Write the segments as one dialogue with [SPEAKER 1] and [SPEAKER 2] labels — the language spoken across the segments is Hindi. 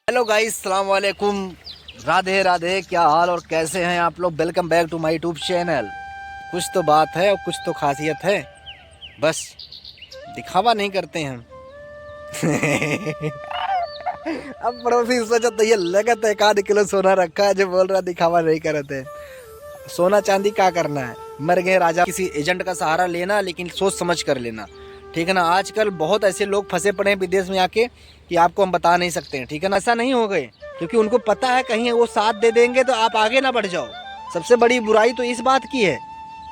[SPEAKER 1] हेलो गाइस, सलाम वालेकुम, राधे राधे। क्या हाल और कैसे हैं आप लोग। Welcome back to my YouTube channel. कुछ तो बात है और कुछ तो खासियत है, बस दिखावा नहीं करते हैं हम। अब पड़ोसी सोचा तो ये लगत है 1 किलो सोना रखा है, जो बोल रहा दिखावा नहीं करते। सोना चांदी क्या करना है, मर गए राजा। किसी एजेंट का सहारा लेना, लेकिन सोच समझ कर लेना, ठीक है ना। आजकल बहुत ऐसे लोग फंसे पड़े हैं विदेश में आके कि आपको हम बता नहीं सकते हैं, ठीक है ना। ऐसा नहीं हो गए, क्योंकि उनको पता है कहीं वो साथ दे देंगे तो आप आगे ना बढ़ जाओ। सबसे बड़ी बुराई तो इस बात की है,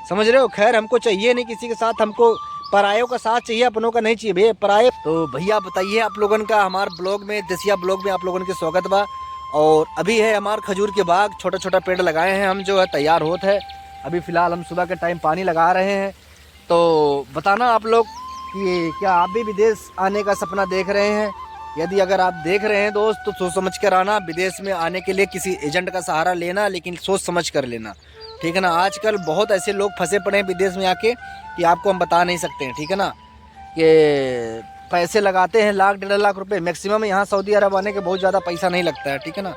[SPEAKER 1] समझ रहे हो। खैर, हमको चाहिए नहीं किसी के साथ, हमको परायों का साथ चाहिए, अपनों का नहीं चाहिए भैया। पराये तो भैया बताइए आप लोगन का हमारे ब्लॉग में, देसिया ब्लॉग में आप लोगन के स्वागत बा। और अभी है हमारे खजूर के बाग, छोटा छोटा पेड़ लगाए हैं हम, जो है तैयार होते है। अभी फ़िलहाल हम सुबह के टाइम पानी लगा रहे हैं। तो बताना आप लोग कि क्या आप भी विदेश आने का सपना देख रहे हैं। यदि अगर आप देख रहे हैं दोस्त, तो सोच समझ कर आना। विदेश में आने के लिए किसी एजेंट का सहारा लेना, लेकिन सोच समझ कर लेना, ठीक है ना। आजकल बहुत ऐसे लोग फंसे पड़े हैं विदेश में आके कि आपको हम बता नहीं सकते हैं, ठीक है ना। कि पैसे लगाते हैं 1,00,000-1.5 लाख रुपए मैक्सिमम। यहाँ सऊदी अरब आने के बहुत ज़्यादा पैसा नहीं लगता है, ठीक है ना।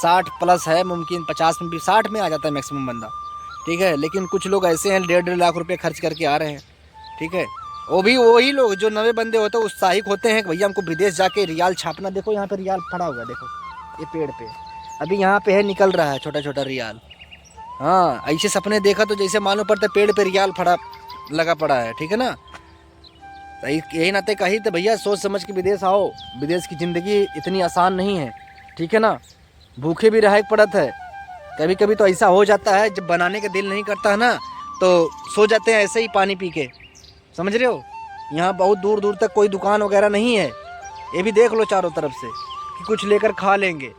[SPEAKER 1] 60 प्लस है, मुमकिन 50 में भी, 60 में आ जाता है मैक्सिमम बंदा, ठीक है। लेकिन कुछ लोग ऐसे हैं 1.5 लाख रुपए खर्च करके आ रहे हैं, ठीक है। वो भी वही लोग जो नवे बंदे होते हैं, उत्साहित होते हैं कि भैया हमको विदेश जाके रियाल छापना। देखो यहाँ पे रियाल पड़ा हुआ है, देखो ये पेड़ पे अभी यहाँ पे है, निकल रहा है छोटा छोटा रियाल। हाँ, ऐसे सपने देखा तो जैसे मालूम पड़ता है पेड़ पे रियाल फड़ा लगा पड़ा है, ठीक है ना। यही नाते कही तो भैया सोच समझ के विदेश आओ। विदेश की ज़िंदगी इतनी आसान नहीं है, ठीक है ना। भूखे भी रह पड़त है। कभी कभी तो ऐसा हो जाता है, जब बनाने का दिल नहीं करता है ना, तो सो जाते हैं ऐसे ही पानी पी के, समझ रहे हो। यहाँ बहुत दूर दूर तक कोई दुकान वगैरह नहीं है। ये भी देख लो चारों तरफ से कि कुछ लेकर खा लेंगे।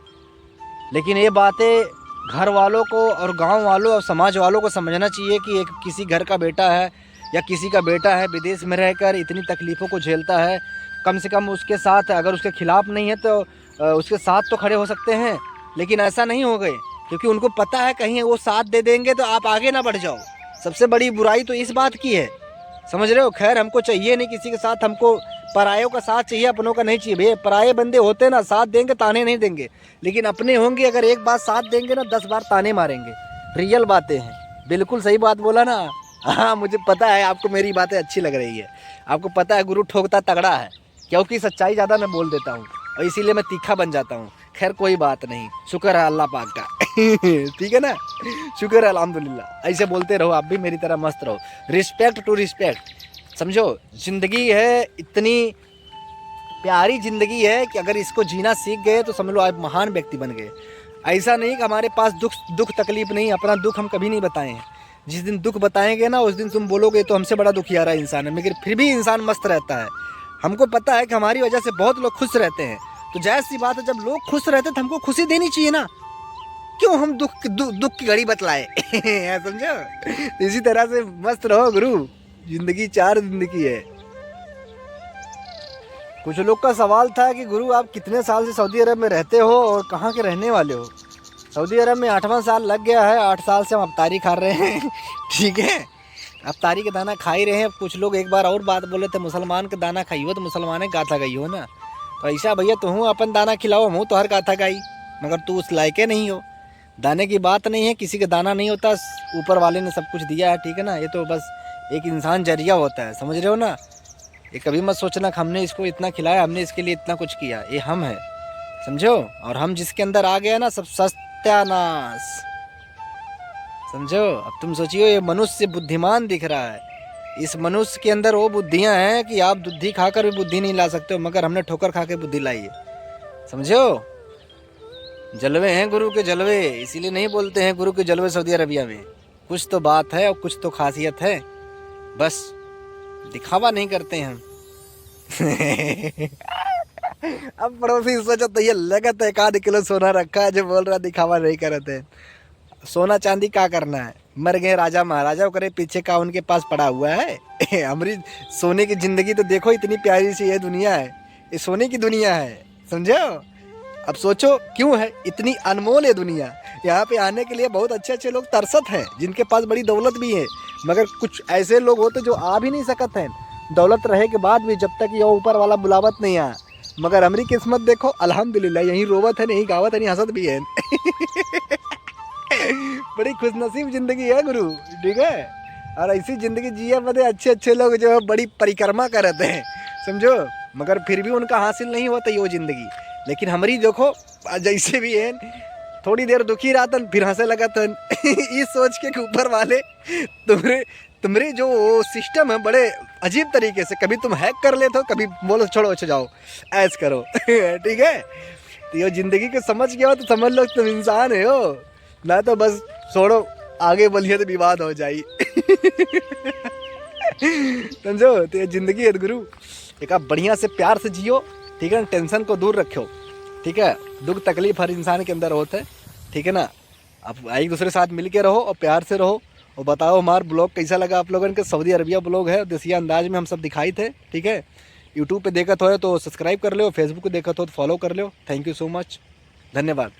[SPEAKER 1] लेकिन ये बातें घर वालों को और गांव वालों और समाज वालों को समझना चाहिए कि एक किसी घर का बेटा है या किसी का बेटा है, विदेश में रहकर इतनी तकलीफ़ों को झेलता है। कम से कम उसके साथ, अगर उसके खिलाफ़ नहीं है तो उसके साथ तो खड़े हो सकते हैं। लेकिन ऐसा नहीं हो गए, क्योंकि उनको पता है कहीं वो साथ दे देंगे तो आप आगे ना बढ़ जाओ। सबसे बड़ी बुराई तो इस बात की है, समझ रहे हो। खैर, हमको चाहिए नहीं किसी के साथ, हमको परायों का साथ चाहिए, अपनों का नहीं चाहिए भैया। पराये बंदे होते ना, साथ देंगे ताने नहीं देंगे, लेकिन अपने होंगे अगर एक बार साथ देंगे ना, 10 बार ताने मारेंगे। रियल बातें हैं, बिल्कुल सही बात बोला ना। हाँ, मुझे पता है आपको मेरी बातें अच्छी लग रही है। आपको पता है गुरु ठोकता तगड़ा है, क्योंकि सच्चाई ज़्यादा मैं बोल देता हूँ और इसीलिए मैं तीखा बन जाता हूँ। खैर कोई बात नहीं, शुक्र है अल्लाह पाक का। ठीक है ना, शुक्र है अल्हम्दुलिल्लाह। ऐसे बोलते रहो, आप भी मेरी तरह मस्त रहो। रिस्पेक्ट टू रिस्पेक्ट, समझो। ज़िंदगी है, इतनी प्यारी ज़िंदगी है कि अगर इसको जीना सीख गए तो समझ लो आप महान व्यक्ति बन गए। ऐसा नहीं कि हमारे पास दुख तकलीफ नहीं, अपना दुख हम कभी नहीं बताए हैं। जिस दिन दुख बताएंगे ना, उस दिन तुम बोलोगे तो हमसे बड़ा दुखियारा इंसान है, मगर फिर भी इंसान मस्त रहता है। हमको पता है कि हमारी वजह से बहुत लोग खुश रहते हैं, तो जायज़ सी बात है, जब लोग खुश रहते हैं तो हमको खुशी देनी चाहिए ना। क्यों हम दुख की घड़ी बतलाए। समझो। इसी तरह से मस्त रहो गुरु, जिंदगी 4 जिंदगी है। कुछ लोग का सवाल था कि गुरु आप कितने साल से सऊदी अरब में रहते हो और कहाँ के रहने वाले हो। सऊदी अरब में 8वां साल लग गया है, 8 साल से हम अफ्तारी खा रहे हैं। ठीक है, अफ्तारी के दाना खा ही रहे हैं। कुछ लोग एक बार और बात बोले थे, मुसलमान के दाना खाइयो तो मुसलमान गाथा गई हो ना। तो ऐसा भैया तुम अपन दाना खिलाओ, मुँह तो हर गाथा गाई, मगर तू उस लायके नहीं हो। दाने की बात नहीं है, किसी का दाना नहीं होता, ऊपर वाले ने सब कुछ दिया है, ठीक है ना। ये तो बस एक इंसान जरिया होता है, समझ रहे हो ना। ये कभी मत सोचना कि हमने इसको इतना खिलाया, हमने इसके लिए इतना कुछ किया। ये हम है, समझो। और हम जिसके अंदर आ गया ना, सब सत्यानाश, समझो। अब तुम सोचियो, ये मनुष्य बुद्धिमान दिख रहा है, इस मनुष्य के अंदर वो बुद्धियां हैं कि आप दूधी खाकर भी बुद्धि नहीं ला सकते हो, मगर हमने ठोकर खा के बुद्धि लाई है, समझो। जलवे हैं गुरु के जलवे, इसीलिए नहीं बोलते हैं गुरु के जलवे सऊदी अरबिया में। कुछ तो बात है और कुछ तो खासियत है, बस दिखावा नहीं करते हैं हम। अब पड़ोसी सोचा तो ये लगत है 1 किलो सोना रखा है, जो बोल रहा दिखावा नहीं करते। सोना चांदी क्या करना है, मर गए राजा महाराजा करे पीछे का उनके पास पड़ा हुआ है। हमारी सोने की जिंदगी तो देखो, इतनी प्यारी सी ये दुनिया है, ये सोने की दुनिया है, समझो। अब सोचो क्यों है इतनी अनमोल है दुनिया। यहाँ पे आने के लिए बहुत अच्छे अच्छे लोग तरसत हैं, जिनके पास बड़ी दौलत भी है, मगर कुछ ऐसे लोग होते जो आ भी नहीं सकते हैं। दौलत रहे के बाद भी, जब तक ये ऊपर वाला बुलावत नहीं आया, मगर हमारी किस्मत देखो अल्हम्दुलिल्लाह, यहीं रोवत है, यहीं गावत है, यहीं हंसत भी है। बड़ी खुशनसीब जिंदगी है गुरु, ठीक है। और ऐसी जिंदगी जिए बदे अच्छे अच्छे लोग जो है बड़ी परिक्रमा करते हैं, समझो। मगर फिर भी उनका हासिल नहीं होता वो जिंदगी। लेकिन हमारी देखो जैसे भी है, थोड़ी देर दुखी रहा था फिर हंसे लगा था। इस सोच के ऊपर वाले तुम्हारे जो सिस्टम है बड़े अजीब तरीके से, कभी तुम हैक कर लेते हो, कभी बोलो छोड़ो अच्छा जाओ ऐस करो। ठीक है, तो ये ज़िंदगी को समझ गया हो तो समझ लो तुम इंसान है हो, ना तो बस छोड़ो आगे बोलिए तो विवाद हो जाए। समझो, तो ये ज़िंदगी है गुरु, एक आप बढ़िया से प्यार से जियो, ठीक है ना, टेंशन को दूर रखो, ठीक है। दुख तकलीफ हर इंसान के अंदर होता है, ठीक है ना। आप एक दूसरे के साथ मिल के रहो और प्यार से रहो। और बताओ हमारा ब्लॉग कैसा लगा आप लोगों के। सऊदी अरबिया ब्लॉग है, देसी अंदाज में हम सब दिखाई थे, ठीक है। यूट्यूब पे देखत हो तो सब्सक्राइब कर लो, फेसबुक पे देखत हो तो फॉलो कर लो। थैंक यू सो मच, धन्यवाद।